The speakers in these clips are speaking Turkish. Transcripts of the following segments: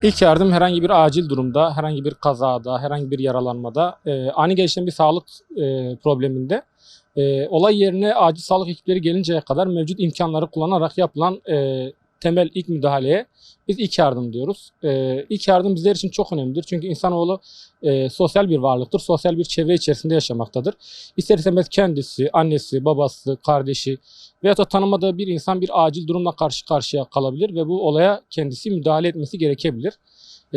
İlk yardım herhangi bir acil durumda, herhangi bir kazada, herhangi bir yaralanmada, ani gelişen bir sağlık probleminde olay yerine acil sağlık ekipleri gelinceye kadar mevcut imkanları kullanarak yapılan temel ilk müdahaleye biz ilk yardım diyoruz. İlk yardım bizler için çok önemlidir. Çünkü insanoğlu sosyal bir varlıktır. Sosyal bir çevre içerisinde yaşamaktadır. İster istemez kendisi, annesi, babası, kardeşi veyahut da tanımadığı bir insan bir acil durumla karşı karşıya kalabilir ve bu olaya kendisi müdahale etmesi gerekebilir.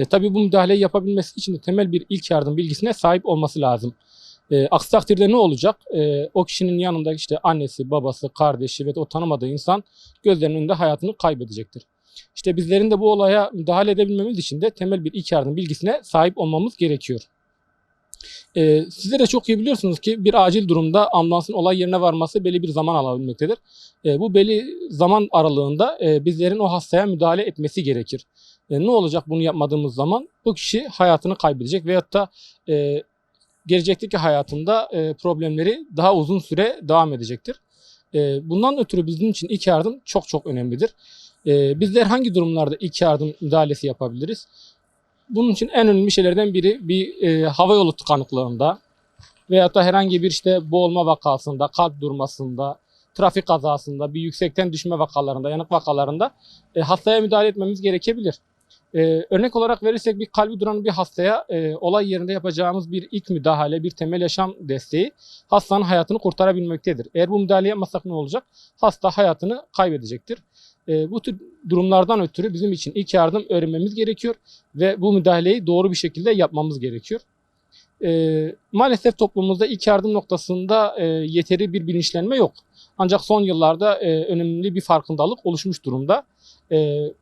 Tabii bu müdahaleyi yapabilmesi için de temel bir ilk yardım bilgisine sahip olması lazım. Aksi takdirde ne olacak? O kişinin yanında işte annesi, babası, kardeşi ve o tanımadığı insan gözlerinin önünde hayatını kaybedecektir. İşte bizlerin de bu olaya müdahale edebilmemiz için de temel bir ilk yardım bilgisine sahip olmamız gerekiyor. Sizler de çok iyi biliyorsunuz ki bir acil durumda ambulansın olay yerine varması belli bir zaman alabilmektedir. Bu belli zaman aralığında bizlerin o hastaya müdahale etmesi gerekir. Ne olacak bunu yapmadığımız zaman? Bu kişi hayatını kaybedecek veyahut da gelecekteki hayatında problemleri daha uzun süre devam edecektir. Bundan ötürü bizim için ilk yardım çok çok önemlidir. Bizler hangi durumlarda ilk yardım müdahalesi yapabiliriz? Bunun için en önemli şeylerden biri bir havayolu tıkanıklığında veyahut da herhangi bir işte boğulma vakasında, kalp durmasında, trafik kazasında, bir yüksekten düşme vakalarında, yanık vakalarında hastaya müdahale etmemiz gerekebilir. Örnek olarak verirsek bir kalbi duran bir hastaya olay yerinde yapacağımız bir ilk müdahale, bir temel yaşam desteği hastanın hayatını kurtarabilmektedir. Eğer bu müdahale yapmazsak ne olacak? Hasta hayatını kaybedecektir. Bu tür durumlardan ötürü bizim için ilk yardım öğrenmemiz gerekiyor ve bu müdahaleyi doğru bir şekilde yapmamız gerekiyor. Maalesef toplumumuzda ilk yardım noktasında yeteri bir bilinçlenme yok. Ancak son yıllarda önemli bir farkındalık oluşmuş durumda.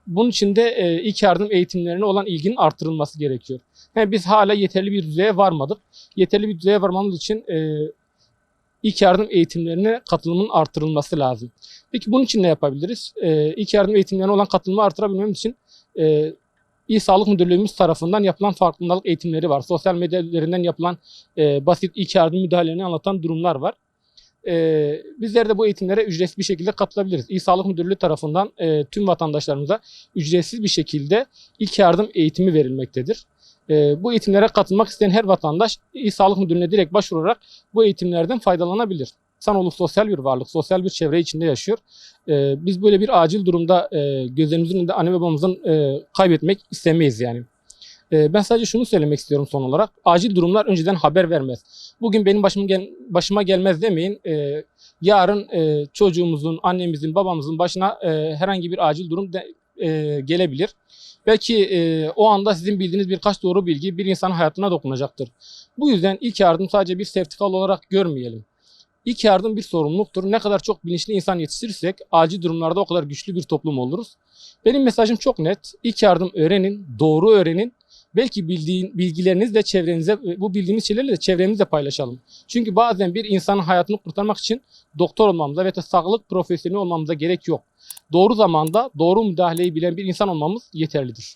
Bunun için de ilk yardım eğitimlerine olan ilginin artırılması gerekiyor. Biz hala yeterli bir düzeye varmadık. Yeterli bir düzeye varmamız için ilk yardım eğitimlerine katılımın artırılması lazım. Peki bunun için ne yapabiliriz? İlk yardım eğitimlerine olan katılımı artırabilmemiz için İl Sağlık Müdürlüğümüz tarafından yapılan farkındalık eğitimleri var. Sosyal medya üzerinden yapılan basit ilk yardım müdahalelerini anlatan durumlar var. Bizler de bu eğitimlere ücretsiz bir şekilde katılabiliriz. İl Sağlık Müdürlüğü tarafından tüm vatandaşlarımıza ücretsiz bir şekilde ilk yardım eğitimi verilmektedir. Bu eğitimlere katılmak isteyen her vatandaş İl Sağlık Müdürlüğü'ne direkt başvurarak bu eğitimlerden faydalanabilir. İnsanoğlu sosyal bir varlık, sosyal bir çevre içinde yaşıyor. Biz böyle bir acil durumda gözlerimizin önünde anne babamızın kaybetmek istemeyiz yani. Ben sadece şunu söylemek istiyorum son olarak. Acil durumlar önceden haber vermez. Bugün benim başıma gelmez demeyin. Yarın çocuğumuzun, annemizin, babamızın başına herhangi bir acil durum gelebilir. Belki o anda sizin bildiğiniz birkaç doğru bilgi bir insanın hayatına dokunacaktır. Bu yüzden ilk yardım sadece bir sertifika olarak görmeyelim. İlk yardım bir sorumluluktur. Ne kadar çok bilinçli insan yetiştirirsek acil durumlarda o kadar güçlü bir toplum oluruz. Benim mesajım çok net. İlk yardım öğrenin, doğru öğrenin. Belki bilgilerinizle çevrenize, bu bildiğimiz şeylerle de çevremizle paylaşalım. Çünkü bazen bir insanın hayatını kurtarmak için doktor olmamıza ve sağlık profesyoneli olmamıza gerek yok. Doğru zamanda doğru müdahaleyi bilen bir insan olmamız yeterlidir.